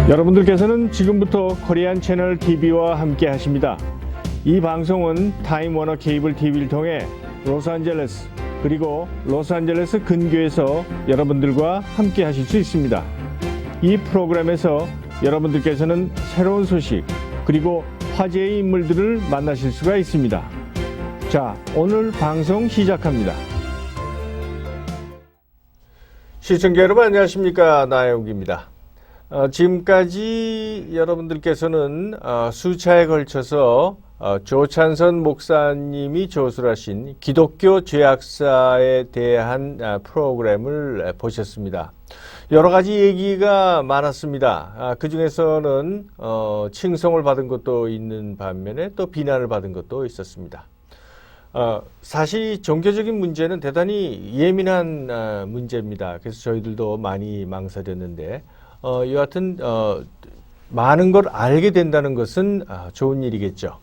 여러분들께서는 지금부터 코리안 채널 TV와 함께 하십니다. 이 방송은 타임 워너 케이블 TV를 통해 로스앤젤레스 그리고 로스앤젤레스 근교에서 여러분들과 함께 하실 수 있습니다. 이 프로그램에서 여러분들께서는 새로운 소식 그리고 화제의 인물들을 만나실 수가 있습니다. 자, 오늘 방송 시작합니다. 시청자 여러분 안녕하십니까, 나영욱입니다. 지금까지 여러분들께서는 수차에 걸쳐서 조찬선 목사님이 조술하신 기독교 죄악사에 대한 프로그램을 보셨습니다. 여러 가지 얘기가 많았습니다. 그 중에서는 칭송을 받은 것도 있는 반면에 또 비난을 받은 것도 있었습니다. 사실 종교적인 문제는 대단히 예민한 문제입니다. 그래서 저희들도 많이 망설였는데 여하튼 많은 걸 알게 된다는 것은 좋은 일이겠죠.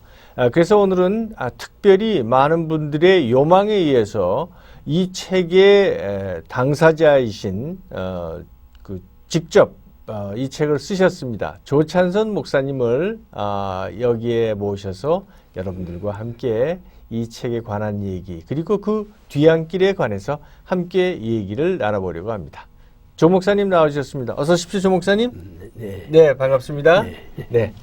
그래서 오늘은 특별히 많은 분들의 요망에 의해서 이 책의 당사자이신 직접 이 책을 쓰셨습니다. 조찬선 목사님을 여기에 모셔서 여러분들과 함께 이 책에 관한 얘기 그리고 그 뒤안길에 관해서 함께 얘기를 나눠보려고 합니다. 조 목사님 나와주셨습니다. 어서 오십시오, 조 목사님. 네, 반갑습니다. 네.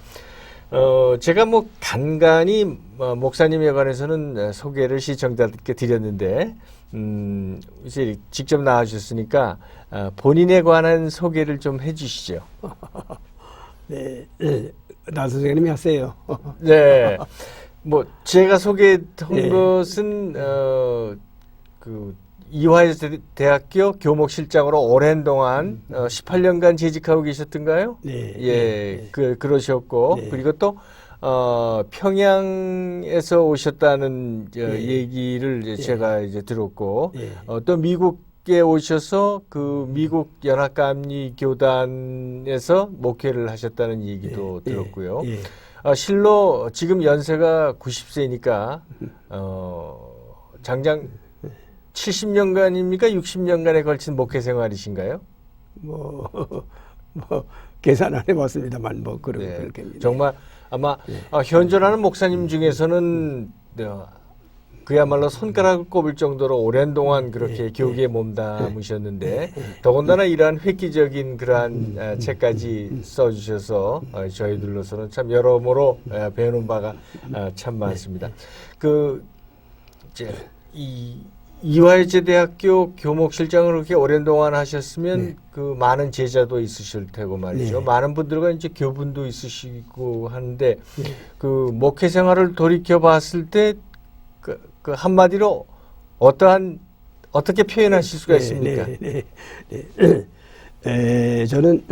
제가 간간히 목사님에 관해서는 소개를 시청자들께 드렸는데 이제 직접 나와주셨으니까 본인에 관한 소개를 좀 해주시죠. 네, 나 선생님이 하세요. 네. 제가 소개한 것은 이화여자대학교 교목실장으로 오랜 동안 18년간 재직하고 계셨던가요? 네. 예, 그러셨고 네. 그리고 또 평양에서 오셨다는 얘기를 제가 이제 들었고 또 미국에 오셔서 그 미국 연합감리교단에서 목회를 하셨다는 얘기도 들었고요. 실로 지금 연세가 90세니까 장장 70년간입니까? 60년간에 걸친 목회 생활이신가요? 계산 안 해봤습니다만 그렇게. 정말 아마 현존하는 목사님 중에서는 그야말로 손가락을 꼽을 정도로 오랜 동안 그렇게 교계에 몸담으셨는데 더군다나 이러한 획기적인 그러한 책까지 써주셔서 저희들로서는 참 여러모로 배우는 바가 참 많습니다. 이화여자대학교 교목실장을 그렇게 오랜 동안 하셨으면 그 많은 제자도 있으실 테고 말이죠. 많은 분들과 이제 교분도 있으시고 하는데 그 목회 생활을 돌이켜 봤을 때 그 한마디로 어떻게 표현하실 수가 있습니까? 저는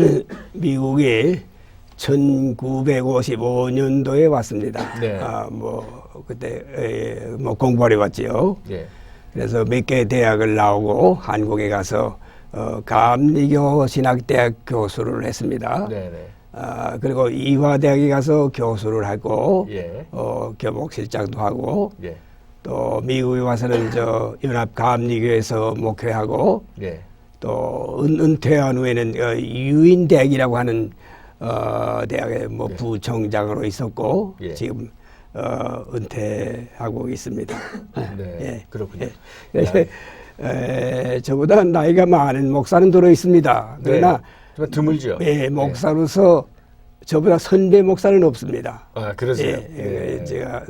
미국에 1955년도에 왔습니다. 그때 공부하러 왔지요. 그래서 몇 개 대학을 나오고 한국에 가서 감리교 신학대학 교수를 했습니다. 그리고 이화대학에 가서 교수를 하고 교목실장도 하고 또 미국에 와서는 연합감리교에서 목회하고 또 은퇴한 후에는 유인대학이라고 하는 대학의 부총장으로 있었고 지금 은퇴하고 있습니다. 그렇군요. 저보다 나이가 많은 목사는 들어 있습니다. 그러나 드물죠. 목사로서 저보다 선배 목사는 없습니다. 그러세요? 제가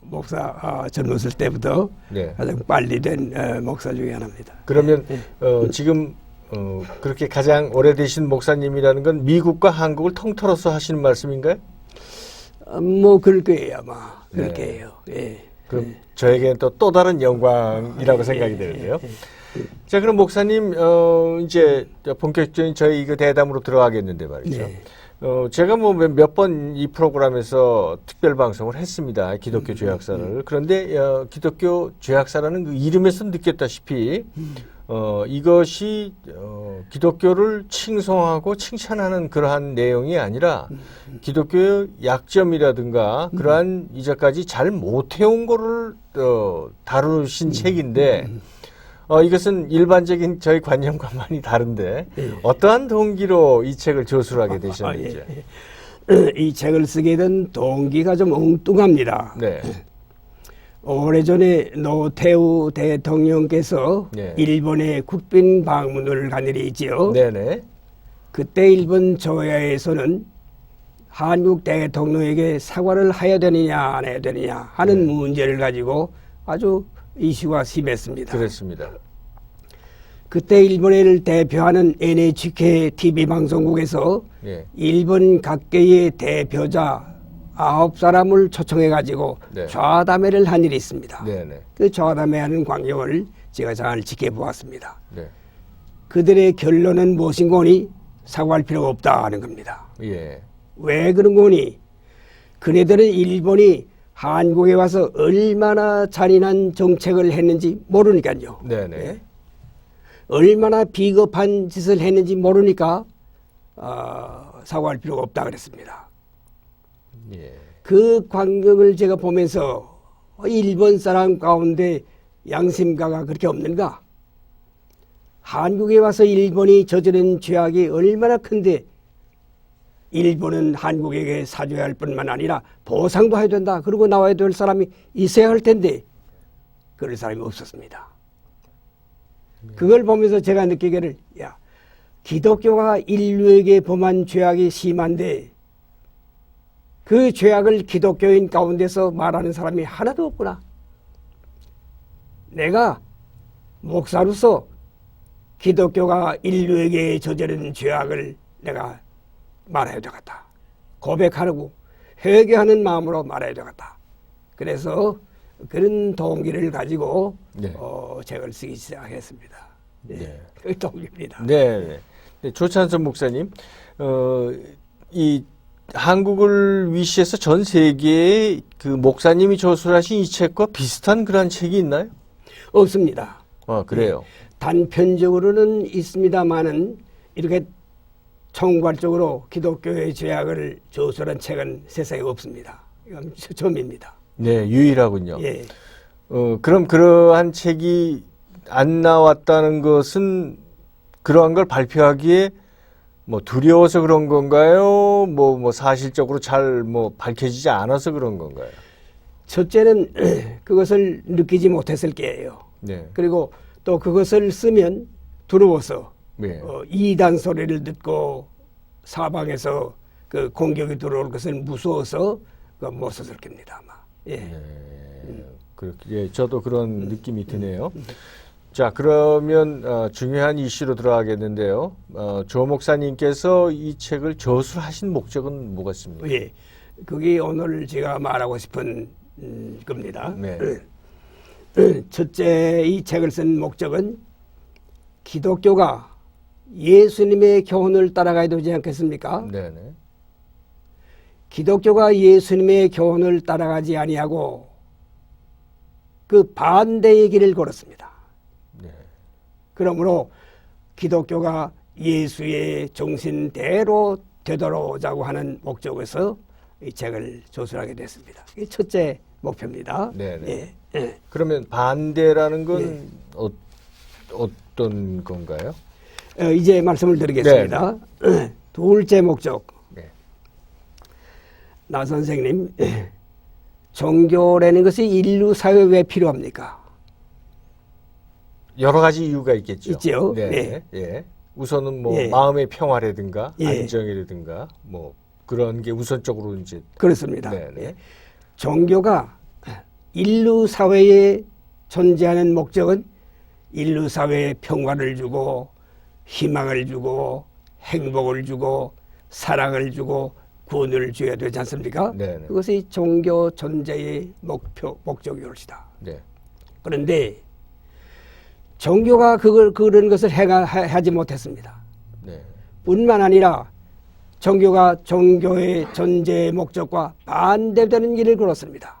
목사 젊었을 때부터 가장 빨리 된 목사 중에 하나입니다. 그러면 지금 그렇게 가장 오래되신 목사님이라는 건 미국과 한국을 통틀어서 하시는 말씀인가요? 그럴 거예요, 아마. 그럴 거예요. 그럼 저에게는 또 다른 영광이라고 생각이 되는데요. 자, 그럼 목사님, 이제 본격적인 저희 이거 대담으로 들어가겠는데 말이죠. 제가 몇 번 이 프로그램에서 특별 방송을 했습니다. 기독교 죄악사를. 그런데 기독교 죄악사라는 그 이름에서 느꼈다시피 이것이 기독교를 칭송하고 칭찬하는 그러한 내용이 아니라 기독교의 약점이라든가 그러한 이제까지 잘 못해온 거를 다루신 책인데 이것은 일반적인 저희 관념과 많이 다른데 어떠한 동기로 이 책을 저술을 하게 되셨는지. 이 책을 쓰게 된 동기가 좀 엉뚱합니다. 네. 오래전에 노태우 대통령께서 네. 일본에 국빈 방문을 간 일이 있지요. 네네. 그때 일본 조야에서는 한국 대통령에게 사과를 해야 되느냐 안 해야 되느냐 하는 문제를 가지고 아주 이슈가 심했습니다. 그렇습니다. 그때 일본을 대표하는 NHK TV 방송국에서 예. 일본 각계의 대표자 9사람을 초청해 가지고 네. 좌담회를 한 일이 있습니다. 네네. 그 좌담회하는 광경을 제가 잘 지켜보았습니다. 네. 그들의 결론은 무엇인 거니? 사과할 필요가 없다 하는 겁니다. 예. 왜 그런 거니? 그네들은 일본이 한국에 와서 얼마나 잔인한 정책을 했는지 모르니까요. 네네. 예? 얼마나 비겁한 짓을 했는지 모르니까 사과할 필요가 없다 그랬습니다. 예. 그 광경을 제가 보면서 일본 사람 가운데 양심가가 그렇게 없는가? 한국에 와서 일본이 저지른 죄악이 얼마나 큰데 일본은 한국에게 사죄해야 할 뿐만 아니라 보상도 해야 된다. 그러고 나와야 될 사람이 있어야 할 텐데 그럴 사람이 없었습니다. 그걸 보면서 제가 느끼기를 기독교가 인류에게 범한 죄악이 심한데 그 죄악을 기독교인 가운데서 말하는 사람이 하나도 없구나. 내가 목사로서 기독교가 인류에게 저지른 죄악을 내가 말해야 되겠다. 고백하고 회개하는 마음으로 말해야 되겠다. 그래서 그런 동기를 가지고 네. 책을 쓰기 시작했습니다. 네. 네. 그 동기입니다. 네. 네. 조찬선 목사님, 이 한국을 위시해서 전 세계에 그 목사님이 저술하신 이 책과 비슷한 그런 책이 있나요? 없습니다. 그래요. 단편적으로는 있습니다만은 이렇게 총괄적으로 기독교의 죄악을 저술한 책은 세상에 없습니다. 이건 처음입니다. 네, 유일하군요. 예. 그럼 그러한 책이 안 나왔다는 것은 그러한 걸 발표하기에 뭐 두려워서 그런 건가요? 뭐 사실적으로 잘 밝혀지지 않아서 그런 건가요? 첫째는 그것을 느끼지 못했을 게예요. 네. 그리고 또 그것을 쓰면 두려워서 네. 이단 소리를 듣고 사방에서 그 공격이 들어올 것을 무서워서 못 썼을 겁니다. 아마. 예. 네. 예, 저도 그런 느낌이 드네요. 자, 그러면 중요한 이슈로 들어가겠는데요. 조 목사님께서 이 책을 저술하신 목적은 뭐가 있습니까? 예. 그게 오늘 제가 말하고 싶은 겁니다. 네. 첫째, 이 책을 쓴 목적은 기독교가 예수님의 교훈을 따라가야 되지 않겠습니까? 네네. 기독교가 예수님의 교훈을 따라가지 아니하고 그 반대의 길을 걸었습니다. 네. 그러므로 기독교가 예수의 정신대로 되돌아오자고 하는 목적에서 이 책을 저술하게 됐습니다. 이게 첫째 목표입니다. 네네. 예. 예. 그러면 반대라는 건 어떤 건가요? 이제 말씀을 드리겠습니다. 둘째 목적. 네. 나 선생님, 종교라는 것이 인류 사회에 왜 필요합니까? 여러 가지 이유가 있겠죠. 있죠. 네. 네. 예. 우선은 예. 마음의 평화라든가 예. 안정이라든가 그런 게 우선적으로 이제 그렇습니다. 네네. 예. 종교가 인류 사회에 존재하는 목적은 인류 사회에 평화를 주고 희망을 주고 행복을 주고 사랑을 주고 구원을 줘야 되지 않습니까? 네네. 그것이 종교 존재의 목적이올시다. 네. 그런데 종교가 그런 것을 하지 못했습니다. 네. 뿐만 아니라 종교가 종교의 존재의 목적과 반대되는 길을 걸었습니다.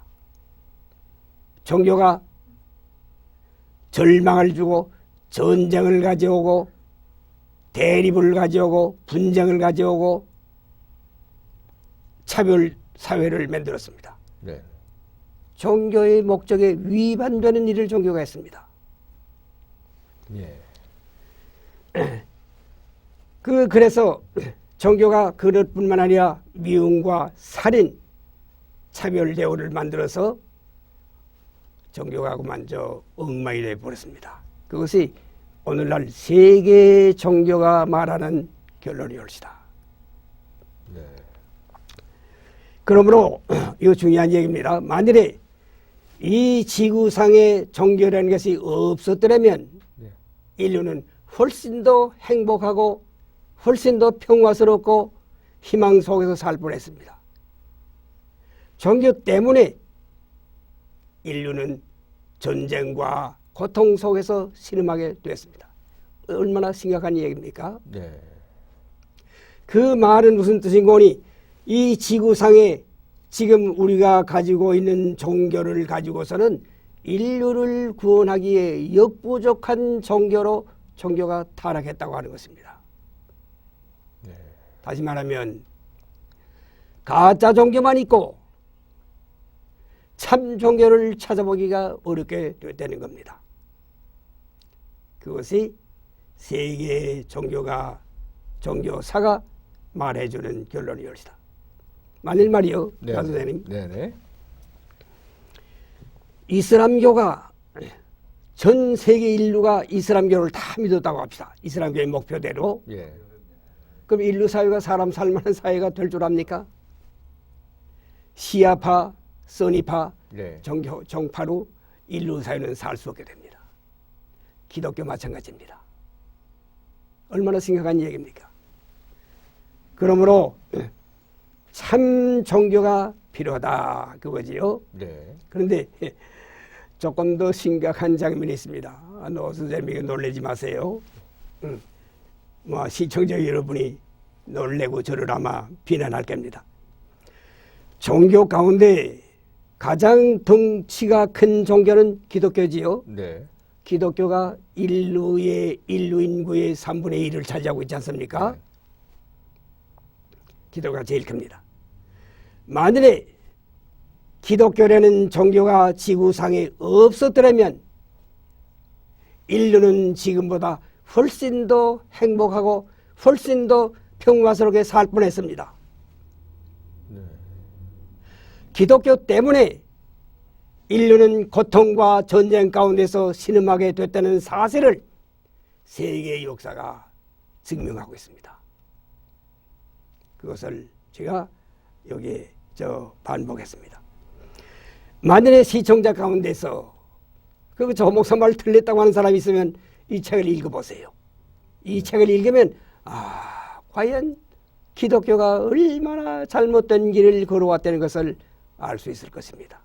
종교가 절망을 주고 전쟁을 가져오고 대립을 가져오고 분쟁을 가져오고 차별 사회를 만들었습니다. 네. 종교의 목적에 위반되는 일을 종교가 했습니다. 예. 그래서 종교가 그것뿐만 아니라 미움과 살인, 차별 대우를 만들어서 종교가 그만 엉망이 되어 버렸습니다. 그것이 오늘날 세계 종교가 말하는 결론이 올시다. 네. 그러므로 이거 중요한 얘기입니다. 만일에 이 지구상에 종교라는 것이 없었더라면 네. 인류는 훨씬 더 행복하고 훨씬 더 평화스럽고 희망 속에서 살 뻔했습니다. 종교 때문에 인류는 전쟁과 고통 속에서 신음하게 됐습니다. 얼마나 심각한 얘기입니까? 네. 그 말은 무슨 뜻인고니 이 지구상에 지금 우리가 가지고 있는 종교를 가지고서는 인류를 구원하기에 역부족한 종교가 타락했다고 하는 것입니다. 네. 다시 말하면 가짜 종교만 있고 참 종교를 찾아보기가 어렵게 되는 겁니다. 그것이 세계 종교사가 말해주는 결론이올시다. 만일 말이요, 네. 선생님, 네네. 이슬람교가 전 세계 인류가 이슬람교를 다 믿었다고 합시다. 이슬람교의 목표대로. 예. 그럼 인류 사회가 사람 살만한 사회가 될 줄 압니까? 시아파, 써니파, 네. 정파로 인류 사회는 살 수 없게 됩니다. 기독교 마찬가지입니다. 얼마나 심각한 얘기입니까? 그러므로 참 종교가 필요하다 그거지요. 네. 그런데 조금 더 심각한 장면이 있습니다. 노 선생님이 놀라지 마세요. 시청자 여러분이 놀래고 저를 아마 비난할 겁니다. 종교 가운데 가장 덩치가 큰 종교는 기독교지요. 네. 기독교가 인류 인구의 3분의 1을 차지하고 있지 않습니까? 네. 기독교가 제일 큽니다. 만일에 기독교라는 종교가 지구상에 없었더라면 인류는 지금보다 훨씬 더 행복하고 훨씬 더 평화스럽게 살 뻔했습니다. 네. 기독교 때문에 인류는 고통과 전쟁 가운데서 신음하게 됐다는 사실을 세계의 역사가 증명하고 있습니다. 그것을 제가 여기에 반복했습니다. 만일에 시청자 가운데서 저 목사 말 틀렸다고 하는 사람이 있으면 이 책을 읽어보세요. 이 책을 읽으면 과연 기독교가 얼마나 잘못된 길을 걸어왔다는 것을 알 수 있을 것입니다.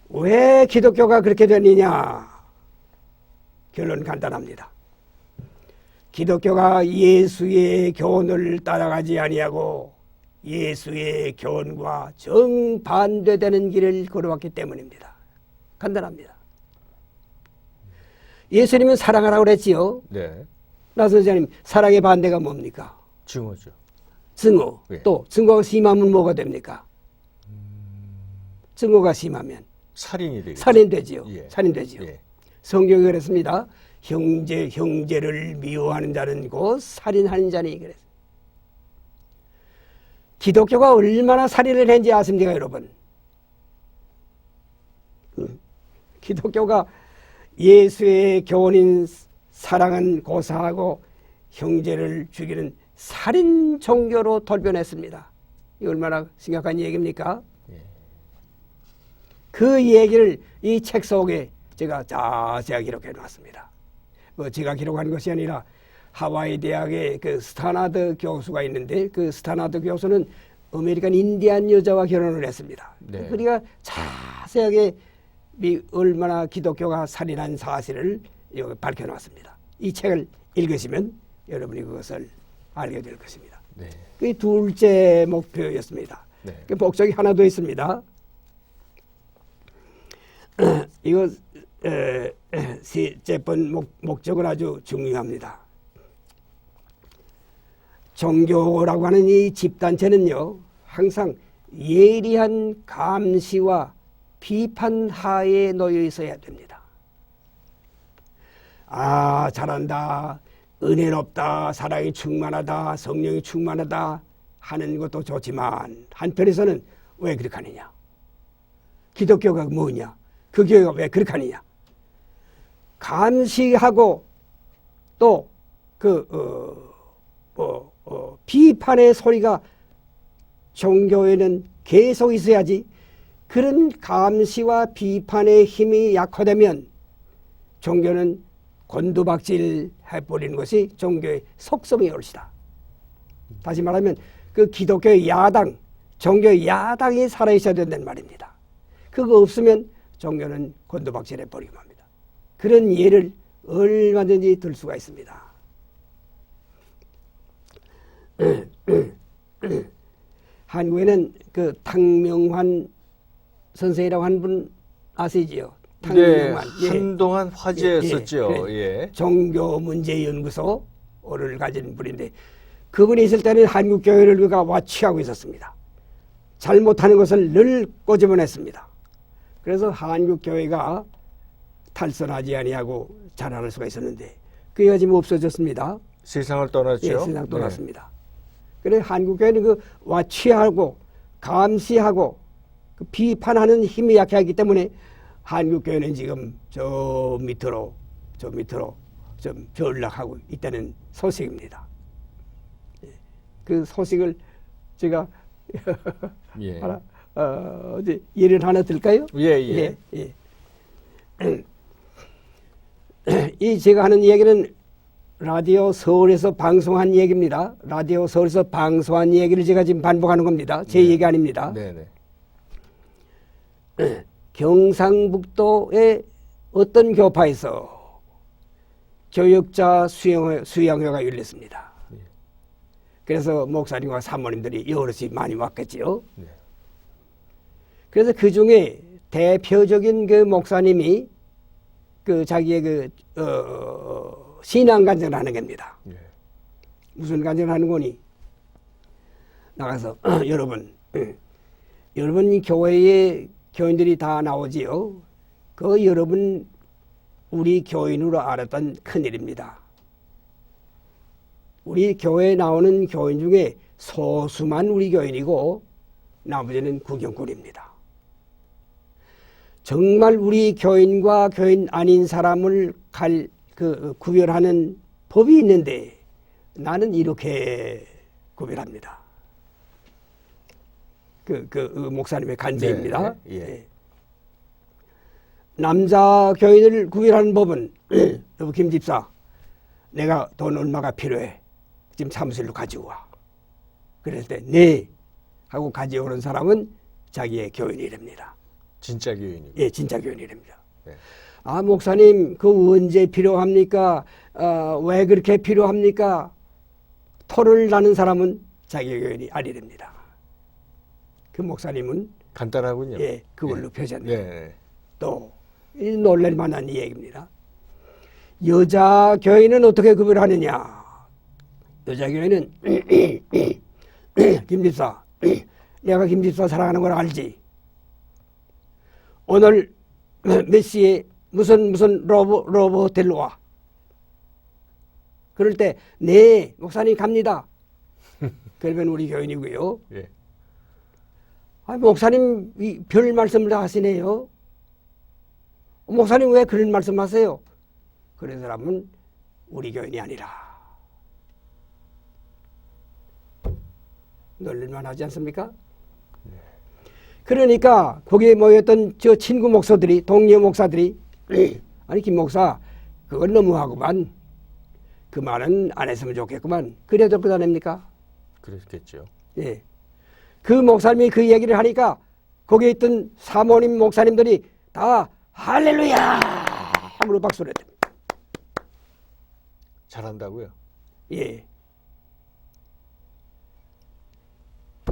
왜 기독교가 그렇게 되느냐? 결론 간단합니다. 기독교가 예수의 교훈을 따라가지 아니하고 예수의 교훈과 정반대되는 길을 걸어왔기 때문입니다. 간단합니다. 예수님은 사랑하라고 그랬지요. 네. 나 선생님, 사랑의 반대가 뭡니까? 증오죠. 증오. 예. 또 증오가 심하면 뭐가 됩니까? 증오가 심하면 살인이 되겠죠. 살인되지요. 예. 살인되지요. 예. 성경이 그랬습니다. 형제를 미워하는 자는 곧 살인하는 자니 그랬어요. 기독교가 얼마나 살인을 했는지 아십니까, 여러분? 기독교가 예수의 교훈인 사랑은 고사하고 형제를 죽이는 살인 종교로 돌변했습니다. 이 얼마나 심각한 얘기입니까? 예. 그 얘기를 이 책 속에 제가 자세하게 기록해 놨습니다. 제가 기록한 것이 아니라 하와이 대학의 그 스타나드 교수가 있는데 그 스타나드 교수는 아메리칸 인디안 여자와 결혼을 했습니다. 네. 그러니까 자세하게 얼마나 기독교가 살인한 사실을 여기 밝혀놨습니다. 이 책을 읽으시면 여러분이 그것을 알게 될 것입니다. 네. 그 둘째 목표였습니다. 네. 그 목적이 하나 더 있습니다. 이거 셋째 번 목적은 아주 중요합니다. 종교라고 하는 이 집단체는요, 항상 예리한 감시와 비판 하에 놓여 있어야 됩니다. 아, 잘한다, 은혜롭다, 사랑이 충만하다, 성령이 충만하다 하는 것도 좋지만 한편에서는 왜 그렇게 하느냐? 기독교가 뭐냐? 그 교회가 왜 그렇게 하느냐? 감시하고 또 비판의 소리가 종교에는 계속 있어야지. 그런 감시와 비판의 힘이 약화되면 종교는 곤두박질 해버리는 것이 종교의 속성이 옳시다. 다시 말하면 그 기독교의 야당, 종교의 야당이 살아있어야 된다는 말입니다. 그거 없으면 종교는 곤두박질 해버리고 합니다. 그런 예를 얼마든지 들 수가 있습니다. 한국에는 그 탕명환 선생이라고 한 분 아시지요? 탕명환. 네, 한동안 화제였었죠. 예. 종교문제연구소를 가진 분인데 그분이 있을 때는 한국교회를 그가 와치하고 있었습니다. 잘못하는 것을 늘 꼬집어냈습니다. 그래서 한국교회가 탈선하지 아니하고 자라날 수가 있었는데 그게 지금 없어졌습니다. 세상을 떠났죠. 예, 세상 떠났습니다. 그래서 한국교회는 그 와치하고 감시하고 그 비판하는 힘이 약하기 때문에 한국교회는 지금 저 밑으로 좀 전락하고 있다는 소식입니다. 예, 그 소식을 제가 예. 하나 어디 예를 하나 들까요? 예. 이 제가 하는 얘기는 라디오 서울에서 방송한 얘기입니다. 라디오 서울에서 방송한 얘기를 제가 지금 반복하는 겁니다. 제 네. 얘기 아닙니다. 네네. 경상북도의 어떤 교파에서 교역자 수양회가 열렸습니다. 예. 그래서 목사님과 사모님들이 여럿이 많이 왔겠지요. 네. 그래서 그 중에 대표적인 그 목사님이 그 자기의 신앙 간증을 하는 겁니다. 예. 무슨 간증을 하는 거니? 나가서 여러분 이 교회에 교인들이 다 나오지요. 그 여러분 우리 교인으로 알았던 큰일입니다. 우리 교회에 나오는 교인 중에 소수만 우리 교인이고 나머지는 구경꾼입니다. 정말 우리 교인과 교인 아닌 사람을 구별하는 법이 있는데 나는 이렇게 구별합니다. 목사님의 간증입니다. 네, 예. 남자 교인을 구별하는 법은 여보 김 집사, 내가 돈 얼마가 필요해. 지금 사무실로 가지고 와. 그랬을 때 네 하고 가져오는 사람은 자기의 교인이랍니다. 진짜 교인이고. 예, 진짜 교인이랍니다. 네. 아, 목사님, 그 언제 필요합니까? 왜 그렇게 필요합니까? 토를 나는 사람은 자기 교인이 아니랍니다. 그 목사님은 간단하군요. 예, 그걸로 표시합니다. 네. 또 놀랄 만한 이야기입니다. 여자 교인은 어떻게 구별하느냐? 여자 교인은 김집사, 내가 김집사 사랑하는 걸 알지? 오늘 몇 시에 무슨 로브 호텔로 와? 그럴 때 네, 목사님 갑니다. 그러면 우리 교인이고요. 예. 아, 목사님 별 말씀을 다 하시네요. 목사님 왜 그런 말씀하세요? 그런 사람은 우리 교인이 아니라. 놀릴만 하지 않습니까? 그러니까 거기에 모였던 저 친구 목사들이, 동료 목사들이 아니 김 목사 그건 너무하구만. 그 말은 안 했으면 좋겠구만. 그래야 될 것 아닙니까? 그렇겠죠. 예. 그 목사님이 그 얘기를 하니까 거기에 있던 사모님 목사님들이 다 할렐루야 하므로 박수를 했답니다. 잘한다고요? 예.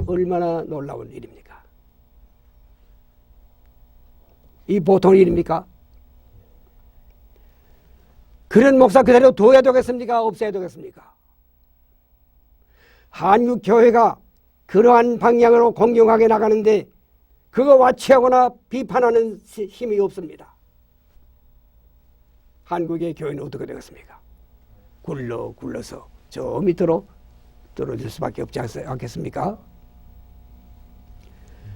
얼마나 놀라운 일입니까? 이 보통 일입니까? 그런 목사 그대로 둬야 되겠습니까? 없애야 되겠습니까? 한국교회가 그러한 방향으로 공경하게 나가는데 그거 와치하거나 비판하는 힘이 없습니다. 한국의 교회는 어떻게 되겠습니까? 굴러서 저 밑으로 떨어질 수밖에 없지 않겠습니까?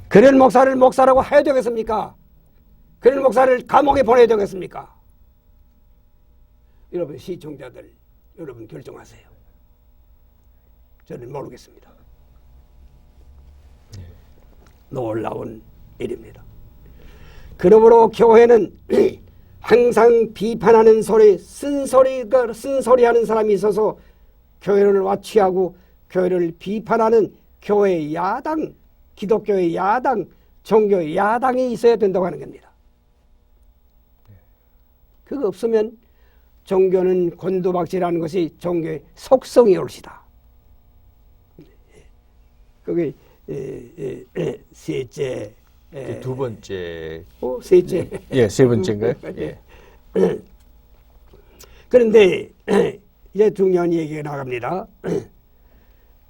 그런 목사를 목사라고 해야 되겠습니까? 그런 목사를 감옥에 보내야 되겠습니까? 여러분 시청자들, 여러분 결정하세요. 저는 모르겠습니다. 놀라운 일입니다. 그러므로 교회는 항상 비판하는 소리, 쓴소리하는 사람이 있어서 교회를 와취하고 교회를 비판하는 교회 야당, 기독교의 야당, 종교의 야당이 있어야 된다고 하는 겁니다. 그거 없으면 종교는 곤두박질하는 것이 종교의 속성이 옳시다. 그게 셋째, 두 번째, 셋째. 예, 세 번째인가요? 예. 그런데 이제 중요한 얘기가 나갑니다.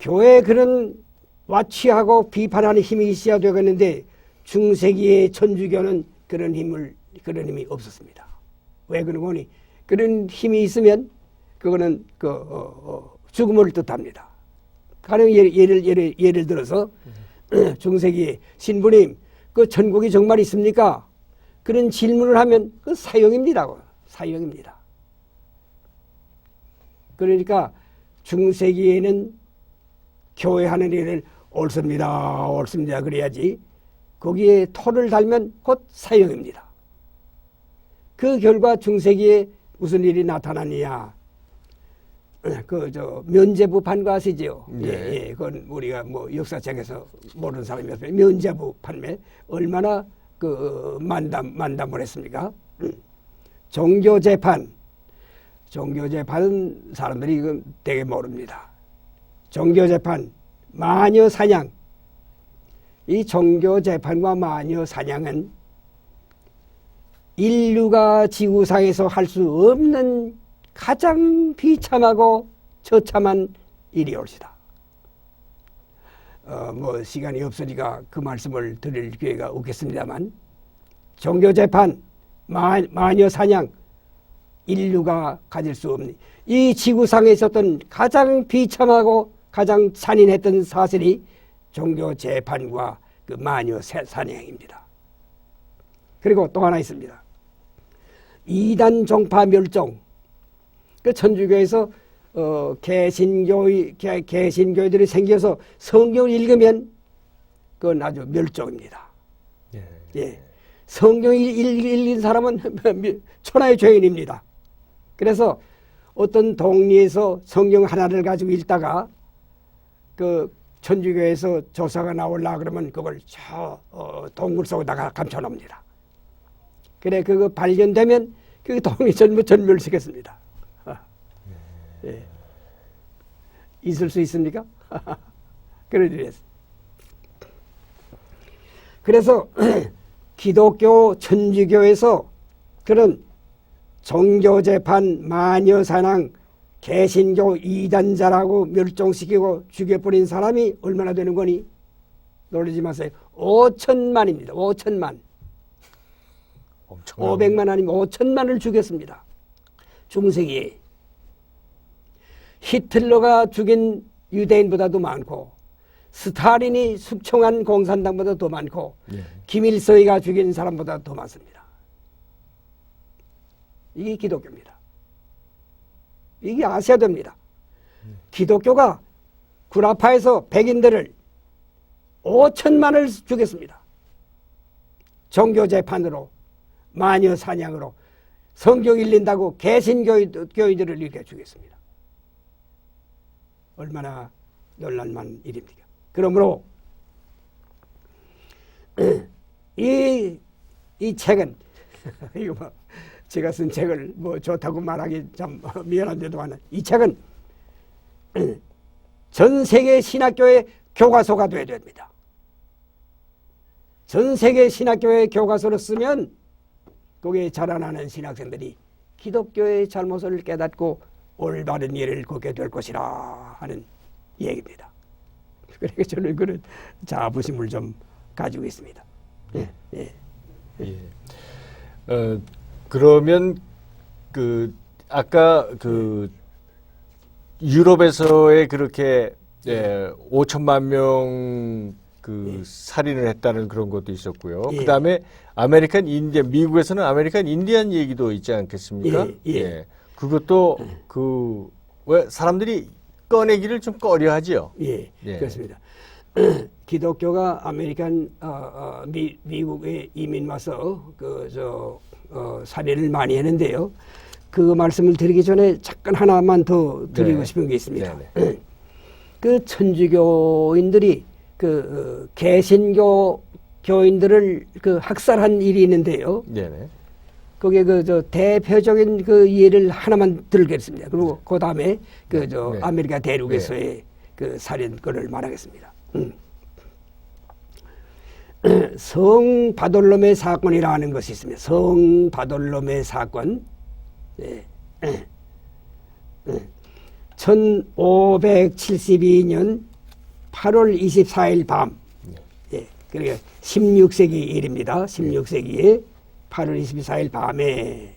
교회에 그런 와취하고 비판하는 힘이 있어야 되겠는데 중세기의 천주교는 그런 힘이 없었습니다. 왜 그런 거니? 그런 힘이 있으면 그거는 죽음을 뜻합니다. 가령 예를 들어서 중세기에 신부님 그 천국이 정말 있습니까? 그런 질문을 하면 그 사형입니다. 사형입니다. 그러니까 중세기에는 교회 하는 일을 옳습니다 그래야지 거기에 토를 달면 곧 사형입니다. 그 결과 중세기에 무슨 일이 나타나느냐? 면죄부 판과 아시죠? 네. 예, 그건 우리가 뭐 역사책에서 모르는 사람이었어요. 면죄부 판매 얼마나 만담을 했습니까? 종교재판은 사람들이 이건 되게 모릅니다. 종교재판, 마녀사냥. 이 종교재판과 마녀사냥은 인류가 지구상에서 할 수 없는 가장 비참하고 처참한 일이올시다. 뭐 시간이 없으니까 그 말씀을 드릴 기회가 없겠습니다만 종교재판, 마녀사냥, 인류가 가질 수 없는 이 지구상에 있었던 가장 비참하고 가장 잔인했던 사슬이 종교재판과 그 마녀사냥입니다. 그리고 또 하나 있습니다. 이단 종파 멸종. 그 천주교에서 개신교회들이 생겨서 성경을 읽으면 그건 아주 멸종입니다. 예. 성경을 읽은 사람은 천하의 죄인입니다. 그래서 어떤 동리에서 성경 하나를 가지고 읽다가 그 천주교에서 조사가 나오려고 그러면 그걸 저 동굴 속에다가 감춰놓습니다. 그래 그거 발견되면 그 동이 전부 전멸시켰습니다. 예. 있을 수 있습니까? 그래서 기독교 천주교에서 그런 종교재판, 마녀사냥, 개신교 이단자라고 멸종시키고 죽여버린 사람이 얼마나 되는 거니? 놀라지 마세요. 5천만입니다. 5천만. 500만 아니면 5천만을 죽였습니다. 중세기에. 히틀러가 죽인 유대인보다도 많고 스탈린이 숙청한 공산당보다 더 많고 김일성이가 죽인 사람보다 더 많습니다. 이게 기독교입니다. 이게 아셔야 됩니다. 기독교가 구라파에서 백인들을 5천만을 죽였습니다. 종교재판으로, 마녀사냥으로, 성경 읽는다고 개신교인들을 이렇게 죽였습니다. 얼마나 놀랄만 일입니까? 그러므로 이 책은 이거 뭐 제가 쓴 책을 뭐 좋다고 말하기 참 미안한데도 이 책은 전 세계 신학교의 교과서가 되어야 됩니다. 전 세계 신학교의 교과서를 쓰면 거기에 자라나는 신학생들이 기독교의 잘못을 깨닫고 올바른 일을 걷게 될 것이라 하는 얘기입니다. 그러니까 저는 그런 자부심을 좀 가지고 있습니다. 예. 그러면 그 아까 그 유럽에서의 그렇게 5천만 명 그 살인을 했다는 그런 것도 있었고요. 예. 그다음에 아메리칸 인디안, 미국에서는 아메리칸 인디안 얘기도 있지 않겠습니까? 예. 그것도 그 왜 사람들이 꺼내기를 좀 꺼려하지요. 예, 예. 그렇습니다. 기독교가 아메리칸 미국에 이민 와서 살인을 많이 했는데요. 그 말씀을 드리기 전에 잠깐 하나만 더 드리고 네. 싶은 게 있습니다. 네네. 그 천주교인들이 그 개신교 교인들을 그 학살한 일이 있는데요. 네네. 거기에 대표적인 그 예를 하나만 들겠습니다. 그리고 그 다음에 네. 아메리카 대륙에서의 그 살인건을 말하겠습니다. 성 바돌롬의 사건이라는 것이 있습니다. 성 바돌롬의 사건. 1572년 8월 24일 밤. 그러니까 16세기 일입니다. 16세기에 8월 24일 밤에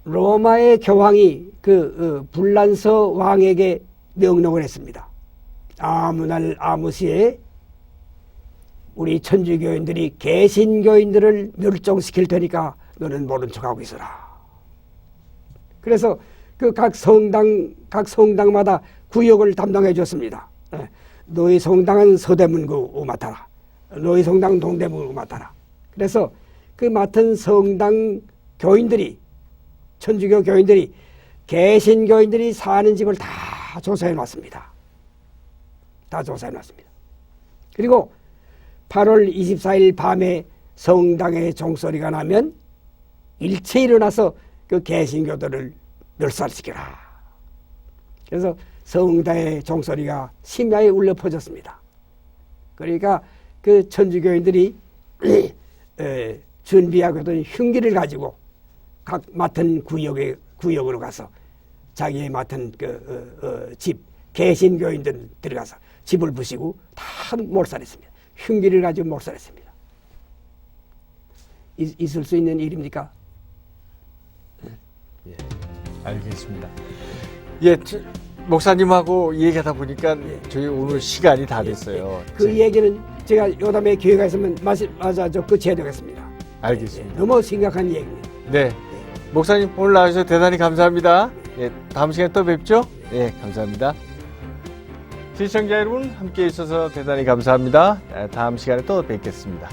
로마의 교황이 그 불란서 왕에게 명령을 했습니다. 아무 날 아무 시에 우리 천주교인들이 개신교인들을 멸종시킬 테니까 너는 모른 척하고 있어라. 그래서 그 각 성당마다 구역을 담당해 줬습니다. 너희 성당은 서대문구 맡아라. 너희 성당 동대문구 맡아라. 그래서 그 맡은 성당 교인들이, 천주교 교인들이 개신교인들이 사는 집을 다 조사해 놨습니다. 다 조사해 놨습니다. 그리고 8월 24일 밤에 성당의 종소리가 나면 일체 일어나서 그 개신교들을 멸살시켜라. 그래서 성당의 종소리가 심야에 울려 퍼졌습니다. 그러니까 그 천주교인들이 준비하거든 흉기를 가지고 각 맡은 구역으로 가서 자기의 맡은 집 개신교인들 들어가서 집을 부시고 다 몰살했습니다. 흉기를 가지고 몰살했습니다. 있을 수 있는 일입니까? 예, 알겠습니다. 예, 목사님하고 얘기하다 보니까 저희 오늘 시간이 다 됐어요. 그 얘기는 제가 요담에 기회가 있으면 끝해야 되겠습니다. 알겠습니다. 너무 심각한 얘기입니다. 네, 목사님 오늘 나와주셔서 대단히 감사합니다. 예, 다음 시간에 또 뵙죠. 예, 감사합니다. 시청자 여러분 함께 해주셔서 대단히 감사합니다. 다음 시간에 또 뵙겠습니다.